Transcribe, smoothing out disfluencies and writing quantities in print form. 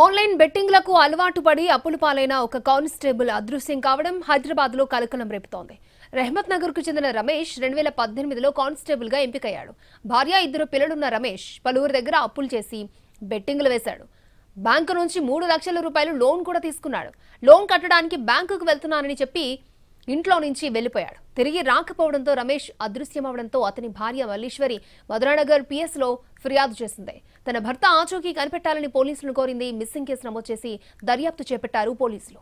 Online బెట్టింగ్లకు అలవాటు పడి అప్పులు పాలైన ఒక కానిస్టేబుల్ అదృశ్యం కావడం హైదరాబాద్లో కలకలం రేపుతోంది. రెహమత్ నగర్కు చెందిన రమేష్ 2018లో కానిస్టేబుల్గా ఎంపికయ్యాడు. భార్య, 2 పిల్లలున్న రమేష్ పలువురి దగ్గర అప్పులు చేసి బెట్టింగ్లు వేశాడు. బ్యాంకు నుంచి 3 లక్షల రూపాయలు లోన్ కూడా తీసుకున్నాడు. లోన్ కట్టడానికి బ్యాంకుకు వెళ్తున్నానని చెప్పి ఇంట్లో నుంచి వెళ్లిపోయాడు. తిరిగి రాకపోవడంతో రమేష్ అదృశ్యమవడంతో అతని భార్య మల్లీశ్వరి మధురానగర్ పిఎస్లో ఫిర్యాదు చేసింది. తన భర్త ఆచూకీ కనిపెట్టాలని పోలీసులను కోరింది. మిస్సింగ్ కేసు నమోదు చేసి దర్యాప్తు చేపట్టారు పోలీసులు.